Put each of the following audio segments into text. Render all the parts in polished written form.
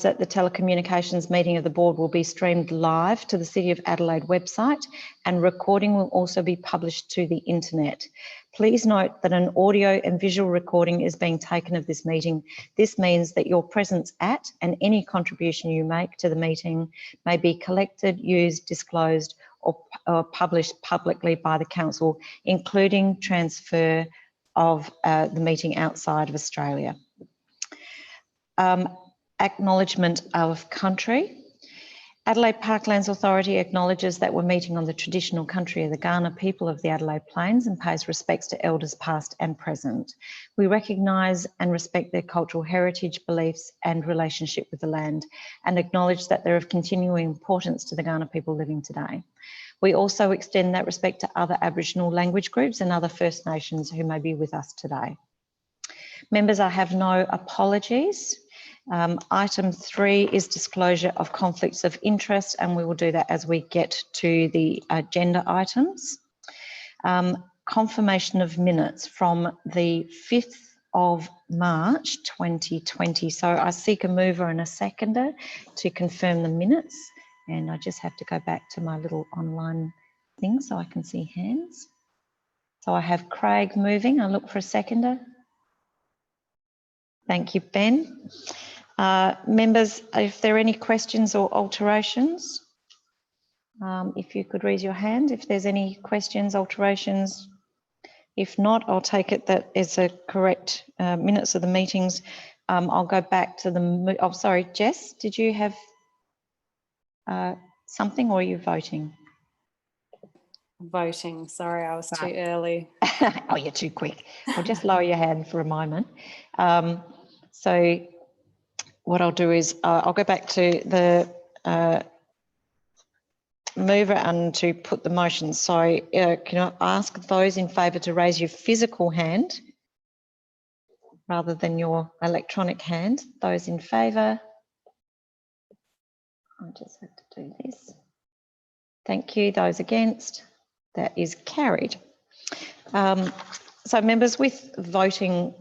that the telecommunications meeting of the board will be streamed live to the City of Adelaide website, and recording will also be published to the internet. Please note that an audio and visual recording is being taken of this meeting. This means that your presence at and any contribution you make to the meeting may be collected, used, disclosed or published publicly by the Council, including transfer of the meeting outside of Australia. Acknowledgement of country. Adelaide Parklands Authority acknowledges that we're meeting on the traditional country of the Kaurna people of the Adelaide Plains and pays respects to elders past and present. We recognise and respect their cultural heritage, beliefs and relationship with the land, and acknowledge that they're of continuing importance to the Kaurna people living today. We also extend that respect to other Aboriginal language groups and other First Nations who may be with us today. Members, I have no apologies. Item 3 is disclosure of conflicts of interest, and we will do that as we get to the agenda items. Confirmation of minutes from the 5th of March 2020. So I seek a mover and a seconder to confirm the minutes, and I just have to go back to my little online thing so I can see hands. So I have Craig moving. I look for a seconder. Thank you, Ben. Members, if there are any questions or alterations, if you could raise your hand if there's any questions, alterations. If not, I'll take it that it's a correct minutes of the meetings. I'll go back to the, oh, sorry, Jess, did you have something, or are you voting? Voting, sorry, I was too early. Oh, you're too quick. I'll just lower your hand for a moment. So what I'll do is I'll go back to the mover and to put the motion. So can I ask those in favour to raise your physical hand rather than your electronic hand? Those in favour? I just have to do this. Thank you. Those against? That is carried. So members, with voting,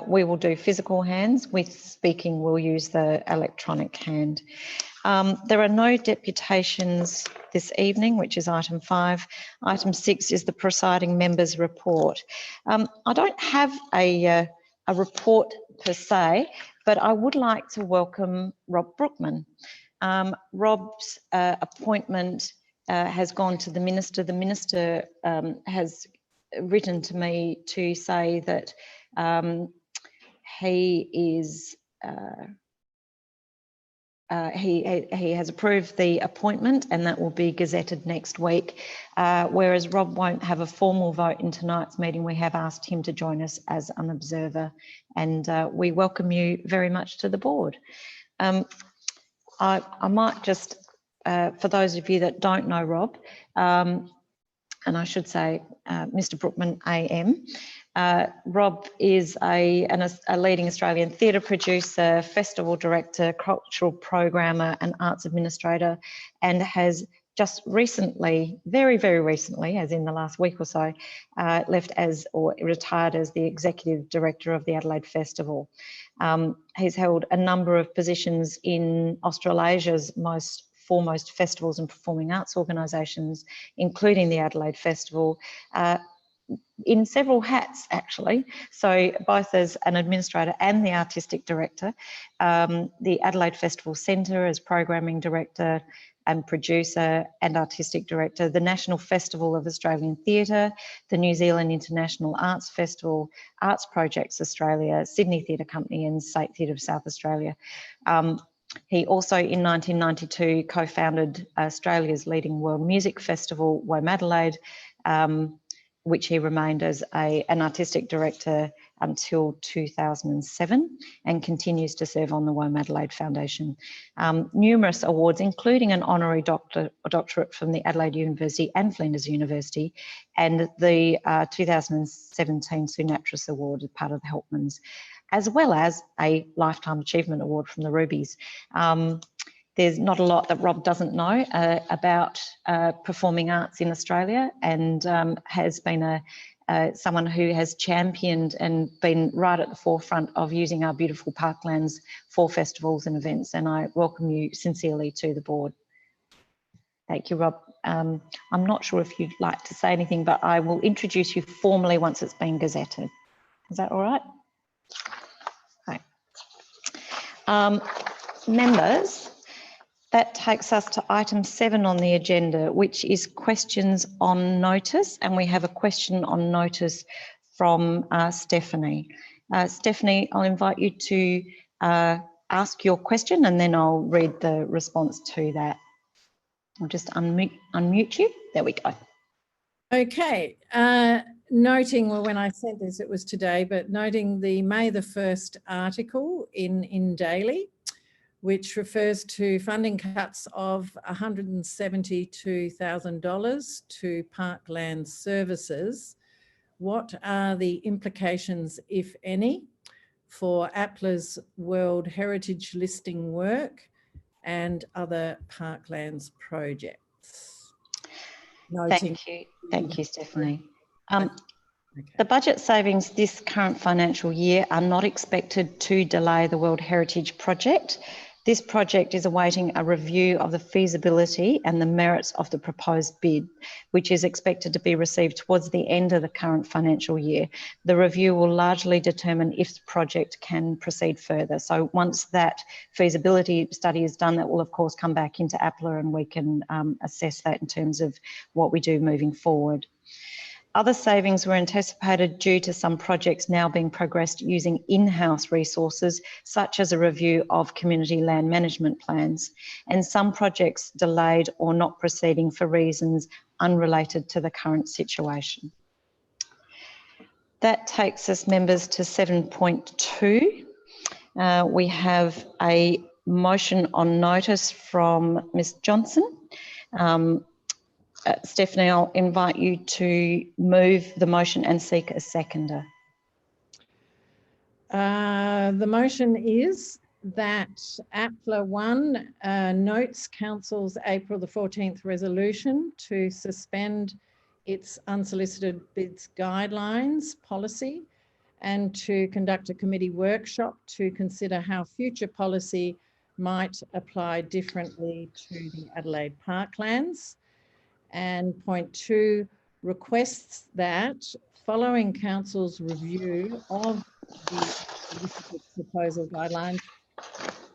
we will do physical hands. With speaking, we'll use the electronic hand. There are no deputations this evening, which is item 5. Item 6 is the presiding member's report. I don't have a report per se, but I would like to welcome Rob Brookman. Rob's appointment has gone to the Minister. The Minister has written to me to say that he is he has approved the appointment, and that will be gazetted next week. Whereas Rob won't have a formal vote in tonight's meeting, we have asked him to join us as an observer, and we welcome you very much to the board. I might just, for those of you that don't know Rob, and I should say Mr. Brookman AM, Rob is a leading Australian theatre producer, festival director, cultural programmer and arts administrator, and has just recently, very, very recently, as in the last week or so, left as, or retired as the executive director of the Adelaide Festival. He's held a number of positions in Australasia's most foremost festivals and performing arts organisations, including the Adelaide Festival, in several hats actually. So both as an administrator and the artistic director, the Adelaide Festival Centre as programming director and producer and artistic director, the National Festival of Australian Theatre, the New Zealand International Arts Festival, Arts Projects Australia, Sydney Theatre Company and State Theatre of South Australia. He also in 1992 co-founded Australia's leading world music festival, Adelaide, which he remained as an artistic director until 2007 and continues to serve on the Adelaide Foundation. Numerous awards, including an honorary doctorate from the Adelaide University and Flinders University, and the 2017 Sunatris Award as part of the Helpmans, as well as a Lifetime Achievement Award from the Rubies. There's not a lot that Rob doesn't know about performing arts in Australia, and has been someone who has championed and been right at the forefront of using our beautiful parklands for festivals and events, and I welcome you sincerely to the board. Thank you, Rob. I'm not sure if you'd like to say anything, but I will introduce you formally once it's been gazetted. Is that all right? Okay. Members, that takes us to item 7 on the agenda, which is questions on notice, and we have a question on notice from Stephanie. Stephanie, I'll invite you to ask your question and then I'll read the response to that. I'll just unmute you. There we go. Okay. Noting, well, when I sent this, it was today, but noting the May the 1st article in Daily, which refers to funding cuts of $172,000 to parkland services. What are the implications, if any, for APLA's World Heritage listing work and other parklands projects? Thank you, Stephanie. The budget savings this current financial year are not expected to delay the World Heritage project. This project is awaiting a review of the feasibility and the merits of the proposed bid, which is expected to be received towards the end of the current financial year. The review will largely determine if the project can proceed further. So once that feasibility study is done, that will of course come back into APLA and we can assess that in terms of what we do moving forward. Other savings were anticipated due to some projects now being progressed using in-house resources, such as a review of community land management plans, and some projects delayed or not proceeding for reasons unrelated to the current situation. That takes us, members, to 7.2. We have a motion on notice from Ms. Johnson. Stephanie, I'll invite you to move the motion and seek a seconder. The motion is that APLA 1 notes Council's April the 14th resolution to suspend its unsolicited bids guidelines policy and to conduct a committee workshop to consider how future policy might apply differently to the Adelaide parklands. And point 2 requests that following Council's review of the proposal guidelines,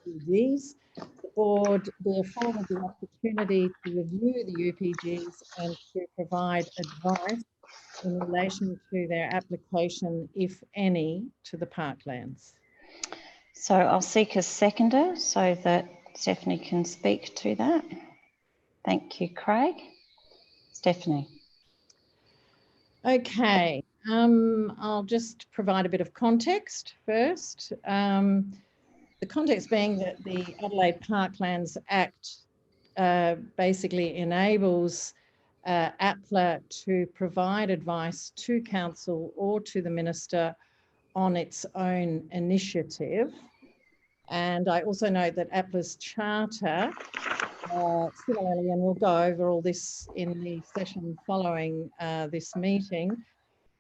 UPGs, the board be afforded the opportunity to review the UPGs and to provide advice in relation to their application, if any, to the parklands. So I'll seek a seconder so that Stephanie can speak to that. Thank you, Craig. Stephanie. Okay, I'll just provide a bit of context first. The context being that the Adelaide Parklands Act basically enables APLA to provide advice to Council or to the Minister on its own initiative. And I also note that APLA's charter, similarly, and we'll go over all this in the session following this meeting,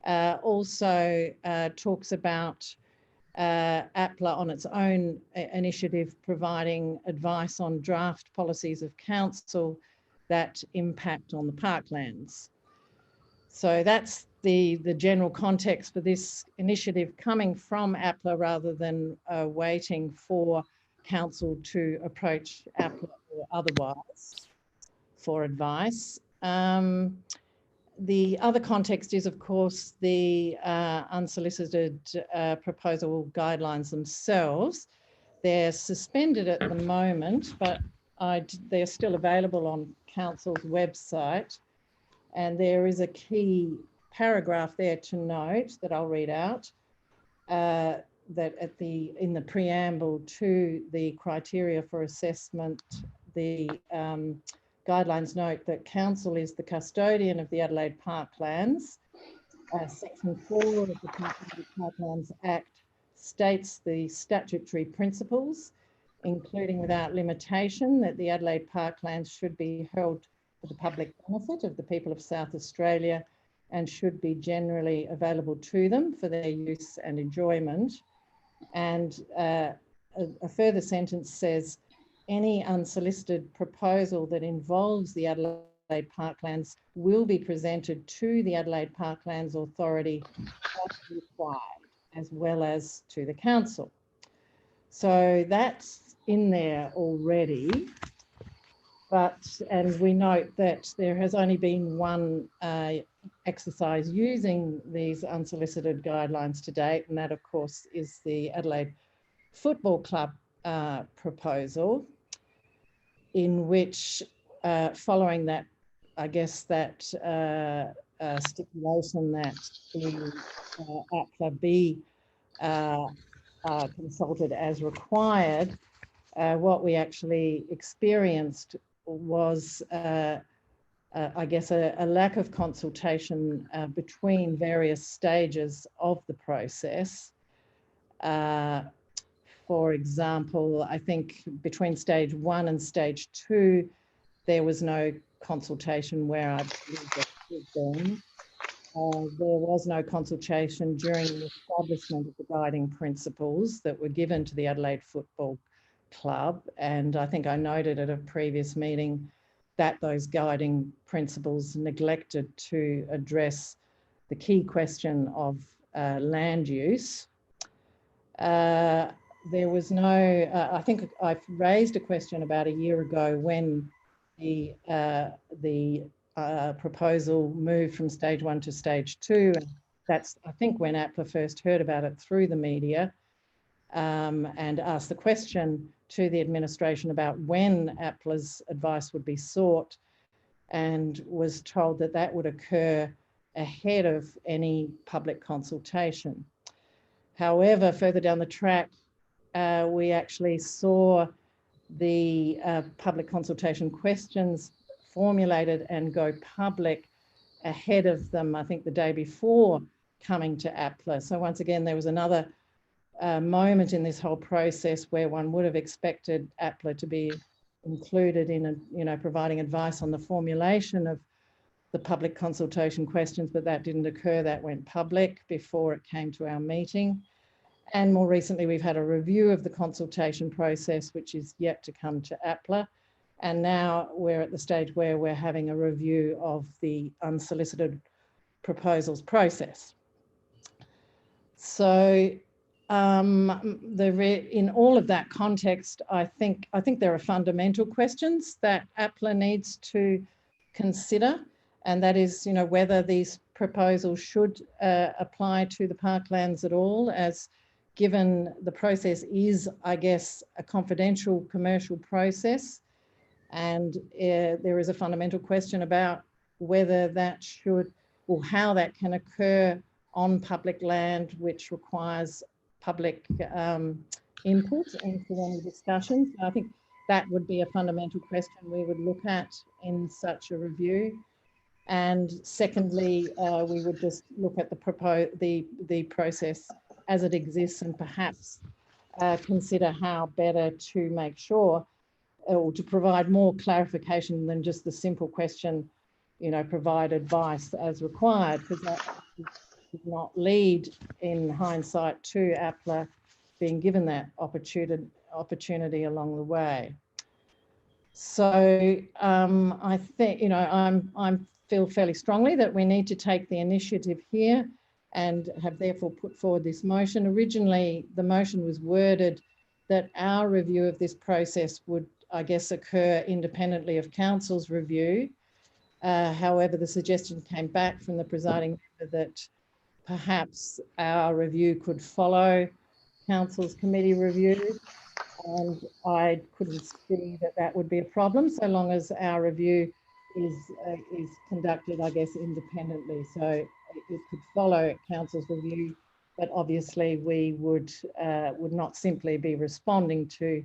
also talks about APLA on its own initiative providing advice on draft policies of Council that impact on the parklands. So that's the general context for this initiative coming from APLA rather than waiting for Council to approach APLA or otherwise for advice. The other context is, of course, the unsolicited proposal guidelines themselves. They're suspended at the moment, but they're still available on Council's website. And there is a key paragraph there to note that I'll read out, that in the preamble to the criteria for assessment, the guidelines note that Council is the custodian of the Adelaide Parklands. Section 4 of the Parklands Act states the statutory principles, including without limitation that the Adelaide Parklands should be held for the public benefit of the people of South Australia and should be generally available to them for their use and enjoyment. And a further sentence says, any unsolicited proposal that involves the Adelaide Parklands will be presented to the Adelaide Parklands Authority as required, as well as to the council. So that's in there already. And we note that there has only been one exercise using these unsolicited guidelines to date, and that of course is the Adelaide Football Club proposal, in which following that, I guess that stipulation that the APLA be consulted as required, what we actually experienced was, I guess, a lack of consultation between various stages of the process. For example, I think between stage 1 and stage 2, there was no consultation where I believe there should been. There was no consultation during the establishment of the guiding principles that were given to the Adelaide Football Club. And I think I noted at a previous meeting that those guiding principles neglected to address the key question of land use. There was no, I think I raised a question about a year ago when the proposal moved from stage 1 to stage 2. And that's, I think, when APLA first heard about it through the media, and asked the question to the administration about when APLA's advice would be sought, and was told that that would occur ahead of any public consultation. However, further down the track, we actually saw the public consultation questions formulated and go public ahead of them, I think the day before coming to APLA. So once again, there was another moment in this whole process where one would have expected APLA to be included in providing advice on the formulation of the public consultation questions, but that didn't occur. That went public before it came to our meeting. And more recently, we've had a review of the consultation process, which is yet to come to APLA. And now we're at the stage where we're having a review of the unsolicited proposals process. So in all of that context, I think there are fundamental questions that APLA needs to consider, and that is, whether these proposals should apply to the parklands at all, as given the process is, I guess, a confidential commercial process. And there is a fundamental question about whether that should, or how that can occur on public land, which requires public input into any discussions. I think that would be a fundamental question we would look at in such a review. And secondly, we would just look at the process as it exists, and perhaps consider how better to make sure, or to provide more clarification than just the simple question, provide advice as required, because that did not lead in hindsight to APLA being given that opportunity along the way. So I think, I feel fairly strongly that we need to take the initiative here, and have therefore put forward this motion. Originally, the motion was worded that our review of this process would, I guess, occur independently of council's review. However, the suggestion came back from the presiding member that perhaps our review could follow council's committee review, and I couldn't see that that would be a problem so long as our review is conducted, I guess, independently. So it could follow council's review, but obviously we would not simply be responding to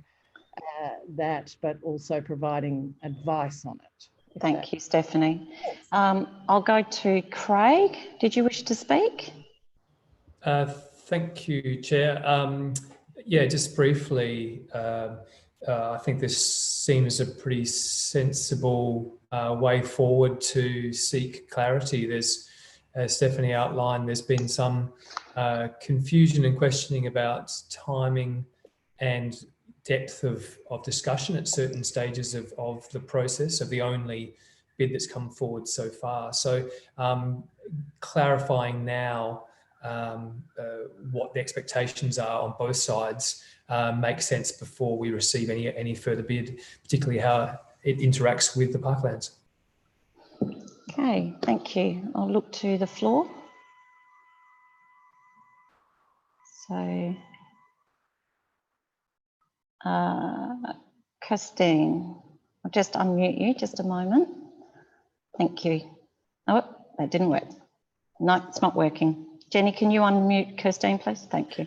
that, but also providing advice on it. Thank you, Stephanie. I'll go to Craig. Did you wish to speak? Thank you, Chair. Yeah, just briefly, I think this seems a pretty sensible way forward to seek clarity. There's as Stephanie outlined, there's been some confusion and questioning about timing and depth of discussion at certain stages of the process of the only bid that's come forward so far. So clarifying now what the expectations are on both sides makes sense before we receive any further bid, particularly how it interacts with the parklands. Okay, thank you. I'll look to the floor. So, Christine, I'll just unmute you just a moment. Thank you. Oh, that didn't work. No, it's not working. Jenny, can you unmute Christine, please? Thank you.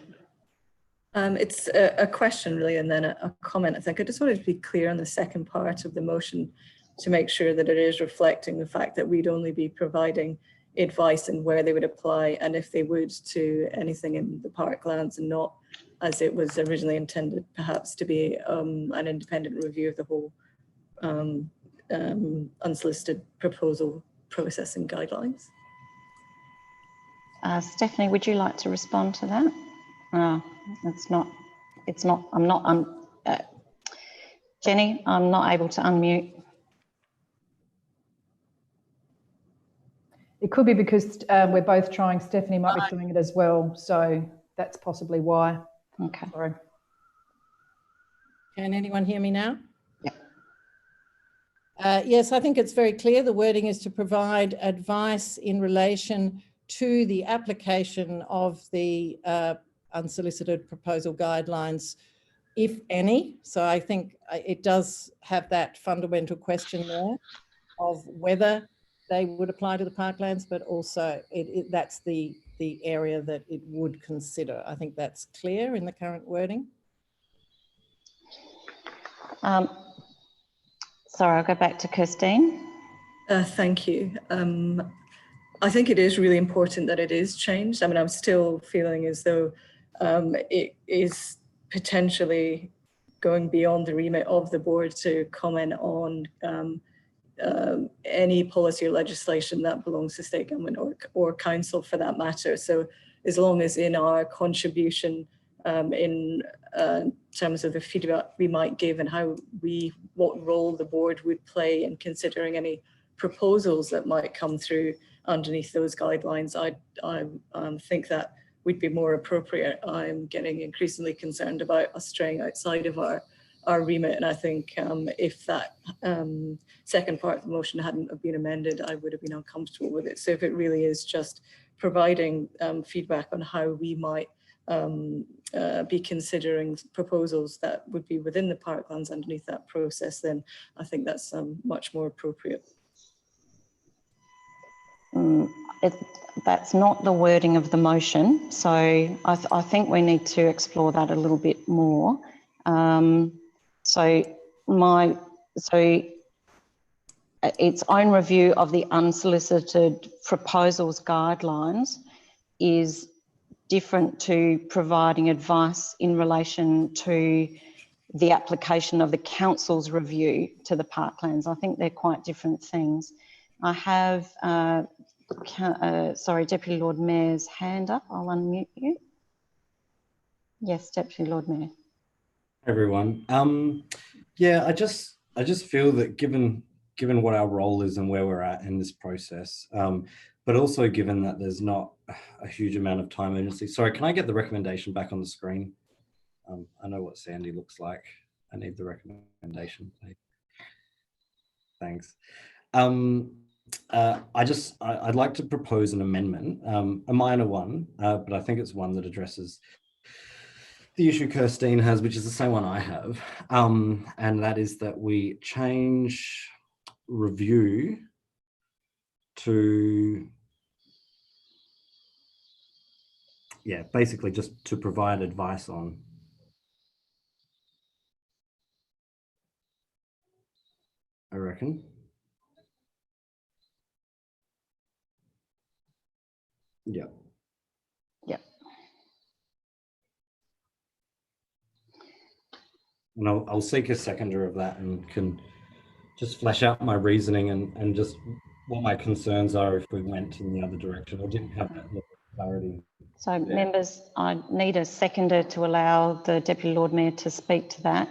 It's a question really, and then a comment. I think I just wanted to be clear on the second part of the motion to make sure that it is reflecting the fact that we'd only be providing advice and where they would apply and if they would to anything in the parklands, and not as it was originally intended, perhaps to be an independent review of the whole unsolicited proposal process and guidelines. Stephanie, would you like to respond to that? Jenny, I'm not able to unmute. It could be because we're both trying. Stephanie might be doing it as well. So that's possibly why. Okay. Sorry. Can anyone hear me now? Yeah. Yes, I think it's very clear. The wording is to provide advice in relation to the application of the unsolicited proposal guidelines, if any. So I think it does have that fundamental question there of whether they would apply to the parklands, but also that's the area that it would consider. I think that's clear in the current wording. Sorry, I'll go back to Christine. Thank you. I think it is really important that it is changed. I mean, I'm still feeling as though it is potentially going beyond the remit of the board to comment on any policy or legislation that belongs to state government or council for that matter. So as long as in our contribution in terms of the feedback we might give and what role the board would play in considering any proposals that might come through underneath those guidelines, I think that would be more appropriate. I'm getting increasingly concerned about us straying outside of our remit, and I think if that second part of the motion hadn't been amended, I would have been uncomfortable with it. So if it really is just providing feedback on how we might be considering proposals that would be within the parklands underneath that process, then I think that's much more appropriate. That's not the wording of the motion, so I think we need to explore that a little bit more. So its own review of the unsolicited proposals guidelines is different to providing advice in relation to the application of the council's review to the parklands. I think they're quite different things. I have, Deputy Lord Mayor's hand up. I'll unmute you. Yes, Deputy Lord Mayor. Everyone. Yeah, I just feel that given what our role is and where we're at in this process, but also given that there's not a huge amount of time urgency. Sorry, can I get the recommendation back on the screen? I know what Sandy looks like. I need the recommendation. Thanks. I'd like to propose an amendment, a minor one, but I think it's one that addresses the issue Kirstine has, which is the same one I have, and that is that we change review to, yeah, basically just to provide advice on. I reckon. Yeah. Yeah. And I'll seek a seconder of that and can just flesh out my reasoning and just what my concerns are if we went in the other direction. I didn't have that level of clarity. So members, I need a seconder to allow the Deputy Lord Mayor to speak to that.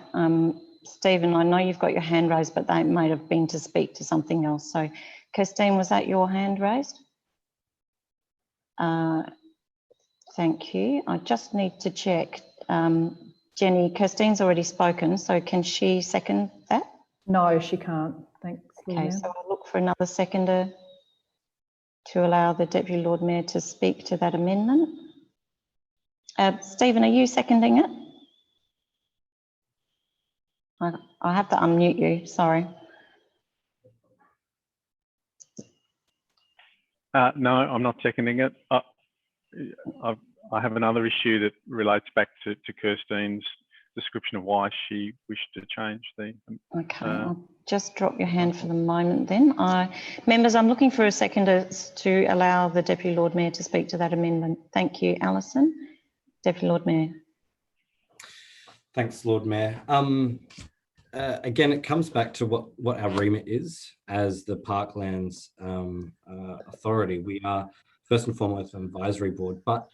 Stephen, I know you've got your hand raised, but that might have been to speak to something else. So Kirstine, was that your hand raised? Thank you. I just need to check. Jenny, Kirstine's already spoken, so can she second that? No, she can't. Thanks, Lord Okay, Mayor. so I'll look for another seconder to allow the Deputy Lord Mayor to speak to that amendment. Stephen, are you seconding it? I have to unmute you, sorry. No, I'm not seconding it. I have another issue that relates back to Kirstine's description of why she wished to change the... Okay, I'll just drop your hand for the moment then. Members, I'm looking for a seconder to allow the Deputy Lord Mayor to speak to that amendment. Thank you, Alison. Deputy Lord Mayor. Thanks, Lord Mayor. Again, it comes back to what our remit is as the Parklands Authority. We are first and foremost an advisory board, but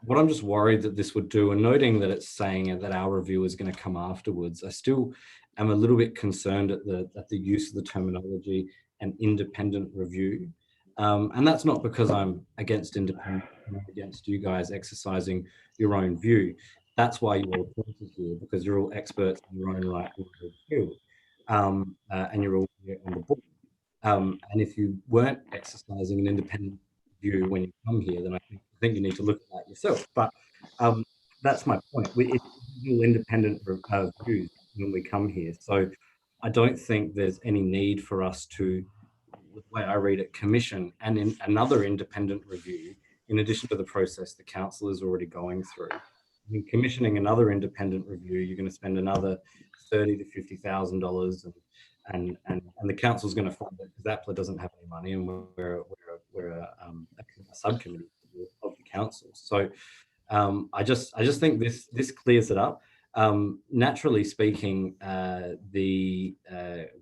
what I'm just worried that this would do, and noting that it's saying that our review is going to come afterwards, I still am a little bit concerned at the use of the terminology and independent review. And that's not because I'm against independent, I'm against you guys exercising your own view. That's why you're all appointed here, because you're all experts in your own right field, and you're all here on the board. And if you weren't exercising an independent view when you come here, then I think you need to look at that yourself. But that's my point. It's all independent views when we come here. So I don't think there's any need for us to, the way I read it, commission and in another independent review in addition to the process the council is already going through. In commissioning another independent review, you're going to spend another $30,000 to $50,000, and the council's going to find that because APLA doesn't have any money, and we're a subcommittee of the council. So I just think this clears it up. Naturally speaking,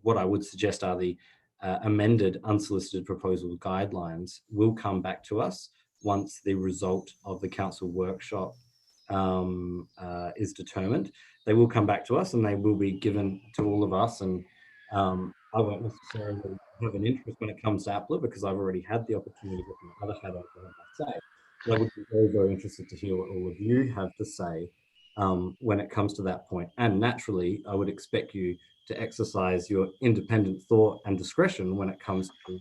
what I would suggest are the amended unsolicited proposal guidelines will come back to us once the result of the council workshop is determined. They will come back to us and they will be given to all of us, and I won't necessarily have an interest when it comes to APLA because I've already had the opportunity to get my other hat on to have my say. But I would be very, very interested to hear what all of you have to say when it comes to that point. And naturally, I would expect you to exercise your independent thought and discretion when it comes to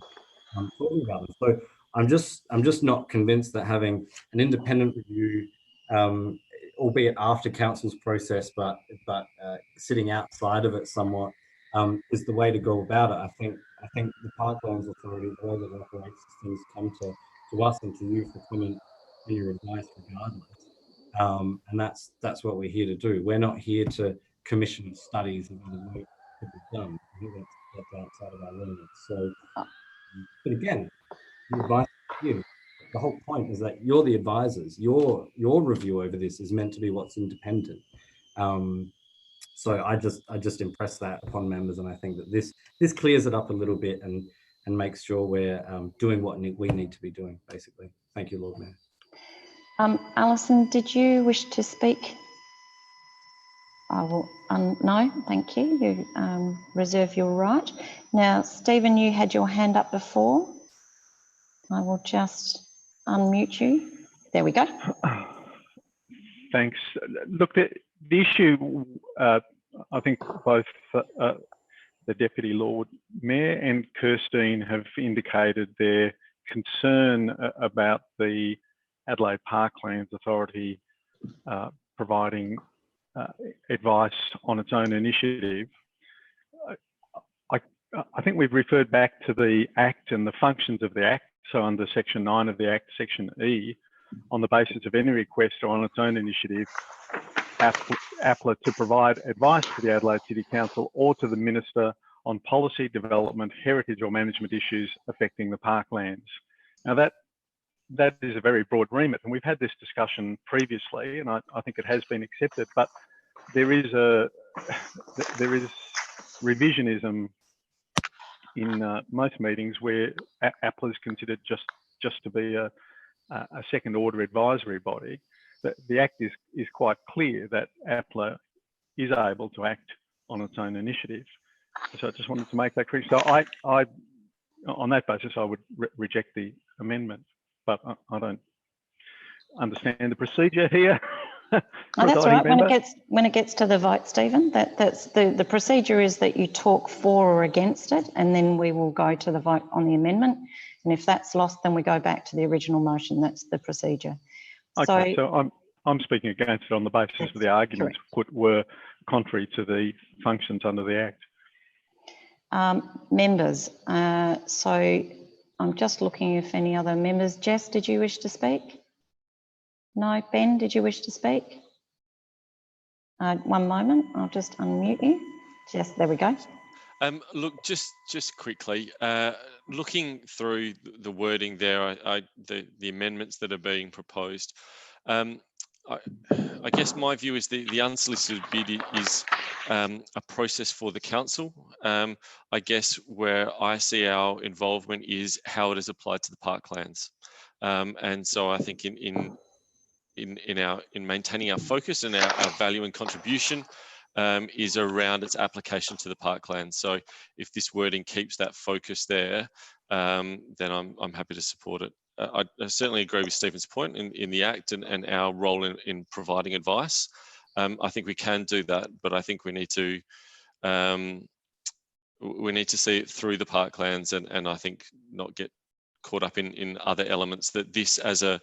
talking about them. So I'm just not convinced that having an independent review, albeit after council's process, but sitting outside of it somewhat, is the way to go about it. I think the Parklands Authority, the way that it operates, things come to us and to you for comment and your advice regardless. And that's what we're here to do. We're not here to commission studies of other work to be done. I think that's outside of our limits. So, but again, the advice to you, the whole point is that you're the advisors. Your review over this is meant to be what's independent. So I just impress that upon members, and I think that this clears it up a little bit and makes sure we're doing what we need to be doing, basically. Thank you, Lord Mayor. Alison, did you wish to speak? I will, no, thank you. You reserve your right. Now, Stephen, you had your hand up before. I will just unmute you. There we go. Thanks. Look, the issue, I think both the Deputy Lord Mayor and Kirstine have indicated their concern about the Adelaide Parklands Authority providing advice on its own initiative. I think we've referred back to the Act and the functions of the Act. So under Section 9 of the Act, Section E, on the basis of any request or on its own initiative, APLA to provide advice to the Adelaide City Council or to the Minister on policy, development, heritage or management issues affecting the parklands. Now that is a very broad remit, and we've had this discussion previously, and I think it has been accepted, but there is revisionism in most meetings where APLA is considered just to be a second order advisory body, that the Act is quite clear that APLA is able to act on its own initiative. So I just wanted to make that clear. So I on that basis, I would reject the amendment, but I don't understand the procedure here. Oh, that's right. When it gets to the vote, Stephen, that's the procedure is that you talk for or against it, and then we will go to the vote on the amendment. And if that's lost, then we go back to the original motion. That's the procedure. Okay, so I'm speaking against it on the basis of the arguments put were contrary to the functions under the Act. Members, so I'm just looking if any other members. Jess, did you wish to speak? No. Ben, did you wish to speak? One moment, I'll just unmute you. Jess, there we go. Look, just quickly, looking through the wording there, the amendments that are being proposed, I guess my view is the unsolicited bid is a process for the council. I guess where I see our involvement is how it is applied to the parklands, and so I think in maintaining our focus and our value and contribution is around its application to the parklands. So if this wording keeps that focus there, then I'm happy to support it. I certainly agree with Stephen's point in the Act and our role in providing advice. I think we can do that, but I think we need to see it through the parklands and I think not get caught up in other elements. That this as an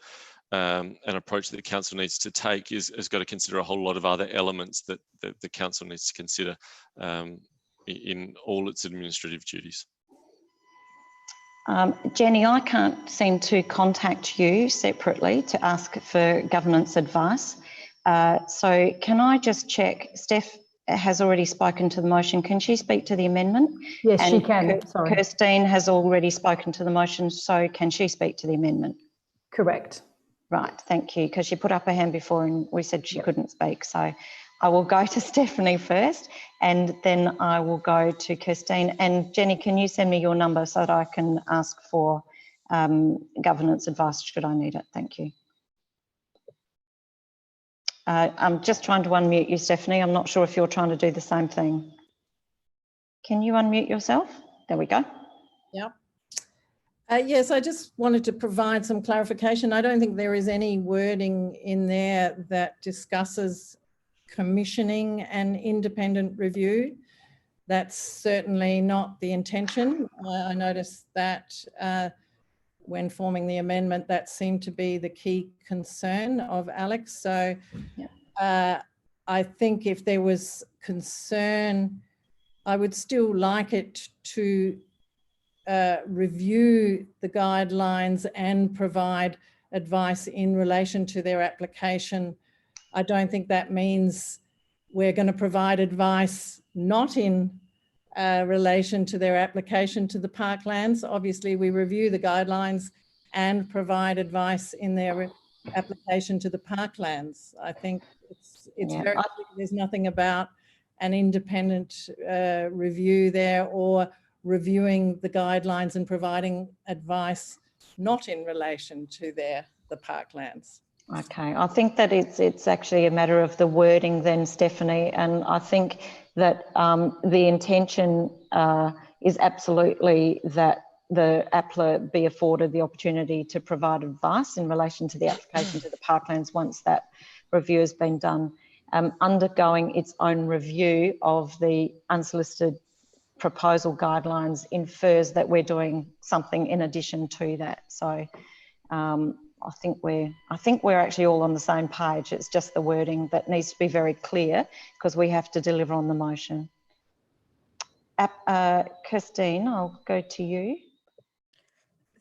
approach that the council needs to take has got to consider a whole lot of other elements that the council needs to consider in all its administrative duties. Jenny, I can't seem to contact you separately to ask for governance advice. So can I just check, Steph has already spoken to the motion. Can she speak to the amendment? Yes, and she can. Sorry. Kirstine has already spoken to the motion. So can she speak to the amendment? Correct. Right, thank you, because she put up her hand before and we said she couldn't speak. So I will go to Stephanie first and then I will go to Kirstine. And Jenny, can you send me your number so that I can ask for governance advice should I need it? Thank you. I'm just trying to unmute you, Stephanie. I'm not sure if you're trying to do the same thing. Can you unmute yourself? There we go. Yeah. Yes, I just wanted to provide some clarification. I don't think there is any wording in there that discusses commissioning an independent review. That's certainly not the intention. I noticed that when forming the amendment, that seemed to be the key concern of Alex. So I think if there was concern, I would still like it to review the guidelines and provide advice in relation to their application. I don't think that means we're going to provide advice not in relation to their application to the parklands. Obviously, we review the guidelines and provide advice in their application to the parklands. I think it's very clear there's nothing about an independent review there or reviewing the guidelines and providing advice not in relation to the parklands. Okay, I think that it's actually a matter of the wording then, Stephanie, and I think that the intention is absolutely that the APLA be afforded the opportunity to provide advice in relation to the application to the parklands once that review has been done. Undergoing its own review of the unsolicited proposal guidelines infers that we're doing something in addition to that. So I think we're actually all on the same page. It's just the wording that needs to be very clear because we have to deliver on the motion. Kirstine, I'll go to you.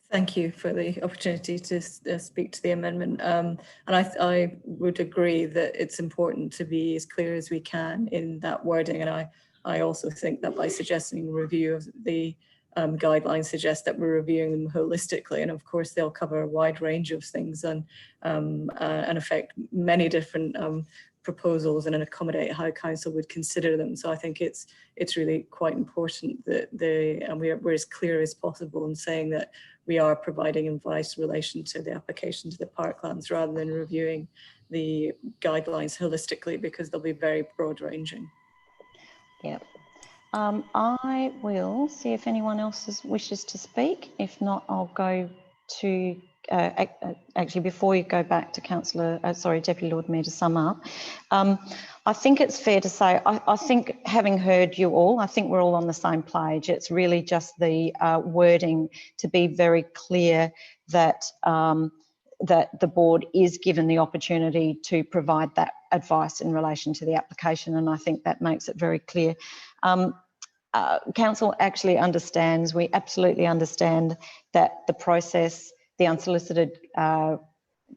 Thank you for the opportunity to speak to the amendment. And I would agree that it's important to be as clear as we can in that wording. And I also think that by suggesting review of the guidelines suggest that we're reviewing them holistically, and of course they'll cover a wide range of things and affect many different proposals and accommodate how council would consider them. So I think it's really quite important that we're as clear as possible in saying that we are providing advice in relation to the application to the parklands rather than reviewing the guidelines holistically, because they'll be very broad ranging. Yep. I will see if anyone else wishes to speak. If not, I'll go to, actually before you go back to Deputy Lord Mayor to sum up, I think it's fair to say, I think having heard you all, I think we're all on the same page. It's really just the wording to be very clear that that the board is given the opportunity to provide that advice in relation to the application, and I think that makes it very clear. Council actually understands, we absolutely understand that the process, the unsolicited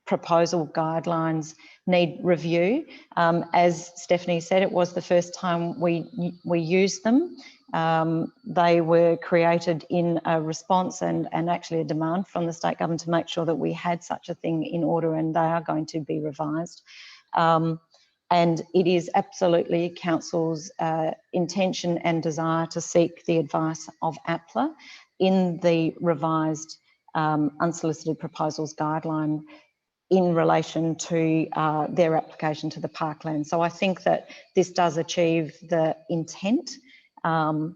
proposal guidelines need review. As Stephanie said, it was the first time we used them. They were created in a response and actually a demand from the state government to make sure that we had such a thing in order, and they are going to be revised. And it is absolutely Council's intention and desire to seek the advice of APLA in the revised unsolicited proposals guideline in relation to their application to the parkland. So I think that this does achieve the intent, and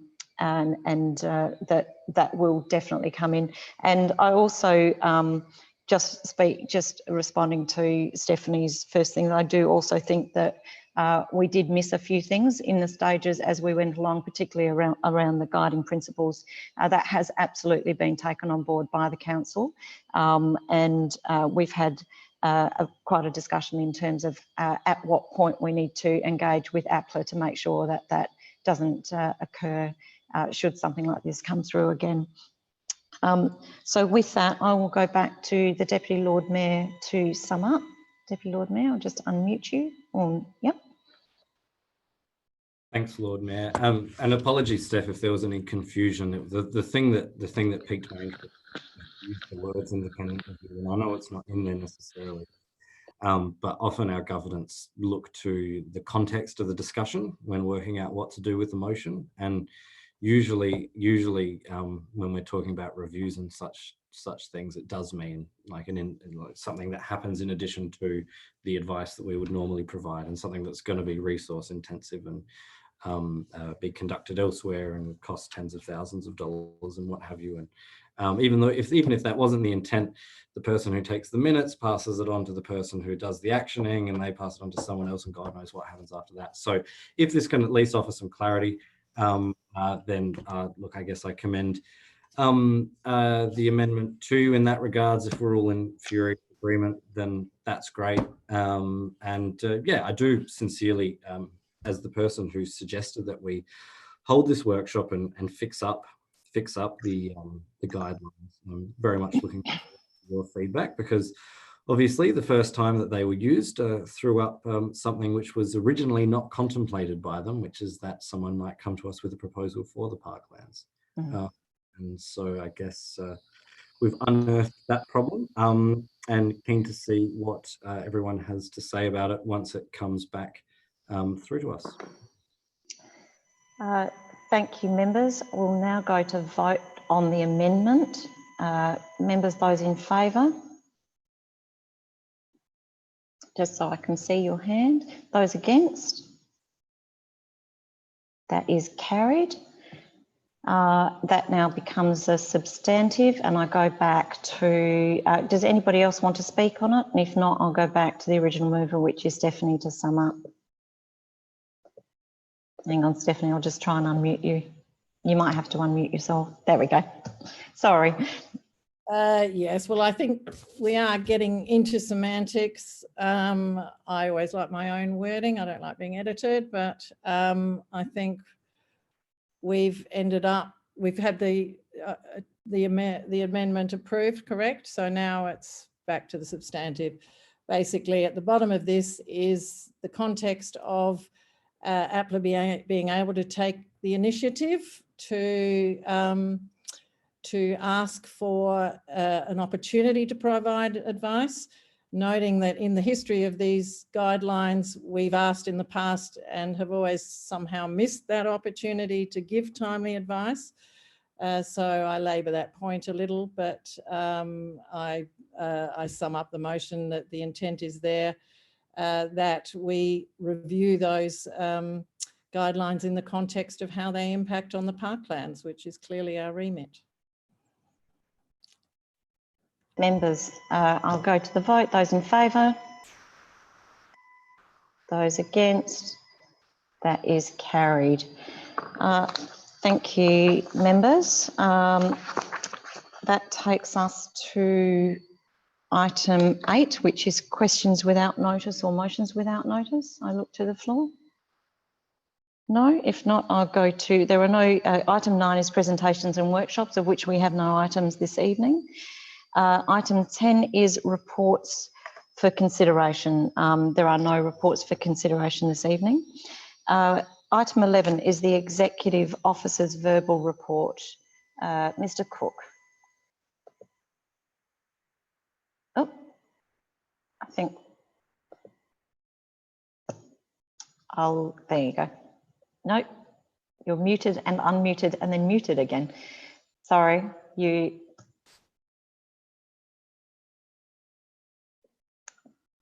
that will definitely come in. And I also just responding to Stephanie's first thing, I do also think that we did miss a few things in the stages as we went along, particularly around the guiding principles. That has absolutely been taken on board by the council, and we've had quite a discussion in terms of at what point we need to engage with APLA to make sure that that doesn't occur should something like this come through again. So with that, I will go back to the Deputy Lord Mayor to sum up. Deputy Lord Mayor, I'll just unmute you. Yep. Thanks, Lord Mayor. And apologies, Steph, if there was any confusion. The thing that piqued my interest was the words independent review, and I know it's not in there necessarily, but often our governance look to the context of the discussion when working out what to do with the motion, and usually when we're talking about reviews and such things, it does mean like something that happens in addition to the advice that we would normally provide, and something that's going to be resource intensive and be conducted elsewhere and cost tens of thousands of dollars and what have you. And even if that wasn't the intent, the person who takes the minutes passes it on to the person who does the actioning, and they pass it on to someone else, and God knows what happens after that. So if this can at least offer some clarity, then look, I guess I commend the amendment 2 in that regards. If we're all in furious agreement, then that's great. Yeah, I do sincerely, as the person who suggested that we hold this workshop and fix up the guidelines, I'm very much looking forward to your feedback, because obviously the first time that they were used threw up something which was originally not contemplated by them, which is that someone might come to us with a proposal for the parklands. And so I guess we've unearthed that problem, and keen to see what everyone has to say about it once it comes back through to us. Thank you, members. We'll now go to vote on the amendment. Members, those in favour? Just so I can see your hand. Those against? That is carried. That now becomes a substantive, and I go back to, does anybody else want to speak on it? And if not, I'll go back to the original mover, which is Stephanie, to sum up. Hang on, Stephanie, I'll just try and unmute you. You might have to unmute yourself. There we go. Sorry. Yes, well, I think we are getting into semantics. I always like my own wording. I don't like being edited, but I think we've had the amendment approved, correct? So now it's back to the substantive. Basically, at the bottom of this is the context of APLA being able to take the initiative to ask for an opportunity to provide advice. noting that in the history of these guidelines, we've asked in the past and have always somehow missed that opportunity to give timely advice. So I labour that point a little, but I sum up the motion that the intent is there, that we review those guidelines in the context of how they impact on the parklands, which is clearly our remit. Members, I'll go to the vote. Those in favour? Those against? That is carried. Thank you, members. That takes us to item 8, which is questions without notice or motions without notice. I look to the floor. No, if not, I'll go to, there are no, item 9 is presentations and workshops, of which we have no items this evening. Item 10 is reports for consideration. There are no reports for consideration this evening. Item 11 is the Executive Officer's verbal report. Mr. Cook. Oh, I think there you go. No, you're muted and unmuted and then muted again. Sorry,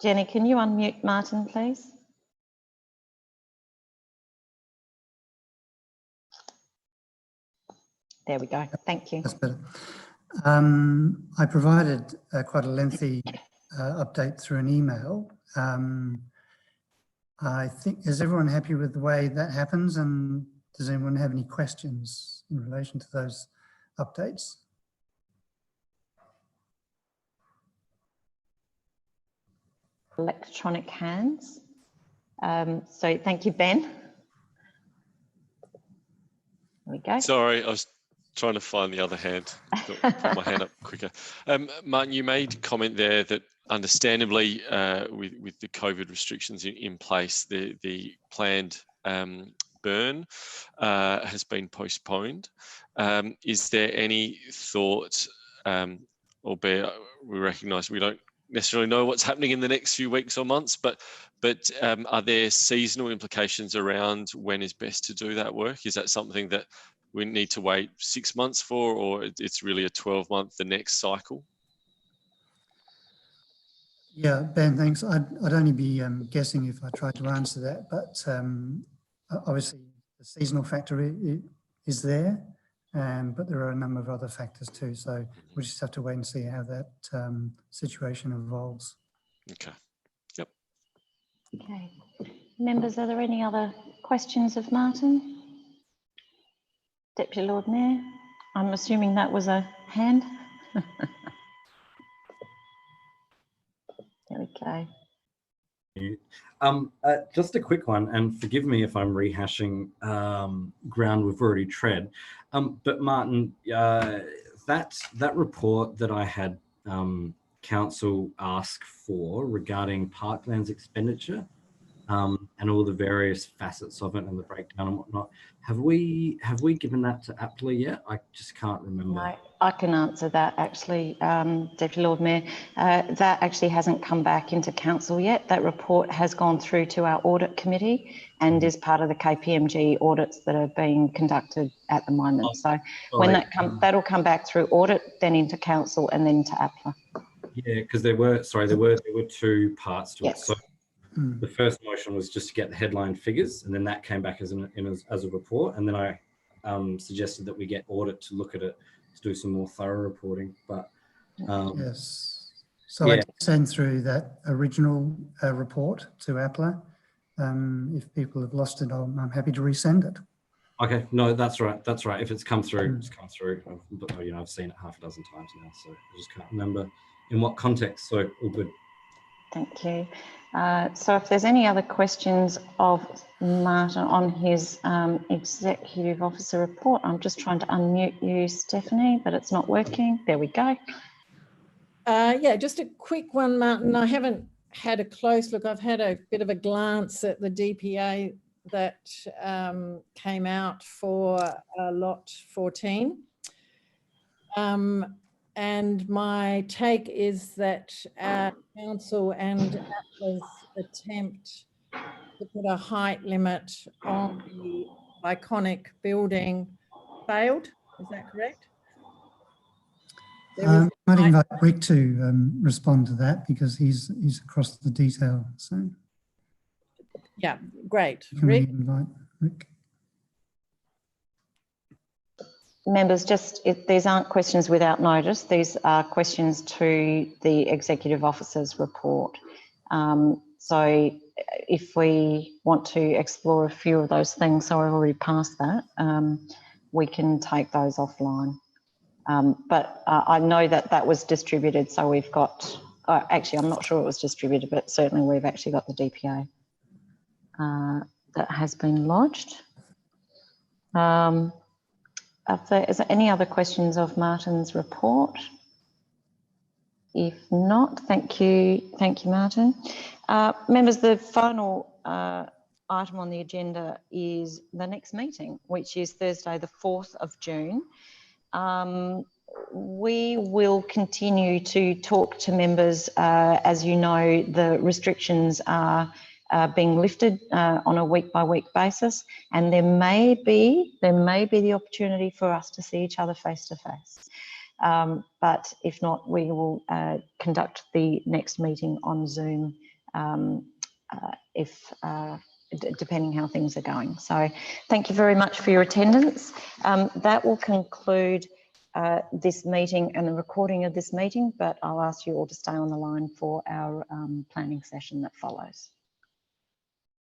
Jenny, can you unmute Martin, please? There we go. Thank you. That's better. I provided quite a lengthy update through an email. I think, is everyone happy with the way that happens, and does anyone have any questions in relation to those updates? Electronic hands. So thank you, Ben. There we go. Sorry, I was trying to find the other hand. Put my hand up quicker. Martin, you made comment there that understandably with the COVID restrictions in place, the planned burn has been postponed. Is there any thought, albeit we recognise we don't necessarily know what's happening in the next few weeks or months, but are there seasonal implications around when is best to do that work? Is that something that we need to wait 6 months for, or it's really a 12-month, the next cycle? Yeah, Ben, thanks. I'd only be guessing if I tried to answer that, but obviously the seasonal factor is there, but there are a number of other factors too. So we just have to wait and see how that situation evolves. Okay. Yep. Okay. Members, are there any other questions of Martin? Deputy Lord Mayor, I'm assuming that was a hand. There we go. Just a quick one, and forgive me if I'm rehashing ground we've already tread. But Martin, that report that I had council ask for regarding parklands expenditure and all the various facets of it and the breakdown and whatnot, have we given that to APLA yet? I just can't remember. No, I can answer that actually, Deputy Lord Mayor. That actually hasn't come back into council yet. That report has gone through to our audit committee and is part of the KPMG audits that are being conducted at the moment. So when that'll come back through audit, then into council and then to APLA. Yeah, because there were 2 parts to it. So the first motion was just to get the headline figures, and then that came back as a report, and then I suggested that we get audit to look at it to do some more thorough reporting. But yes, so yeah. I did send through that original report to APLA. If people have lost it, I'm happy to resend it. Okay, no, that's right. If it's come through, it's come through. But I've seen it half a dozen times now, so I just can't remember in what context. So all good. Thank you. So if there's any other questions of Martin on his Executive Officer report, I'm just trying to unmute you, Stephanie, but it's not working. There we go. Yeah, just a quick one, Martin. I haven't had a close look. I've had a bit of a glance at the DPA that came out for lot 14. and my take is that our council and APLA's attempt to put a height limit on the iconic building failed. Is that correct? There was Might invite Rick to respond to that because he's across the detail. So yeah, great. can we Rick? invite Rick? Members, just if these aren't questions without notice, these are questions to the Executive Officer's report. So if we want to explore a few of those things, so I've already passed that, we can take those offline. But I know that that was distributed, so we've got, actually I'm not sure it was distributed, but certainly we've actually got the DPA that has been lodged. Is there any other questions of Martin's report? If not, thank you, Martin. Members, the final item on the agenda is the next meeting, which is Thursday, the 4th of June. We will continue to talk to members. As you know, the restrictions are being lifted on a week-by-week basis, and there may be the opportunity for us to see each other face to face. But if not, we will conduct the next meeting on Zoom depending how things are going. So thank you very much for your attendance. That will conclude this meeting and the recording of this meeting, but I'll ask you all to stay on the line for our planning session that follows.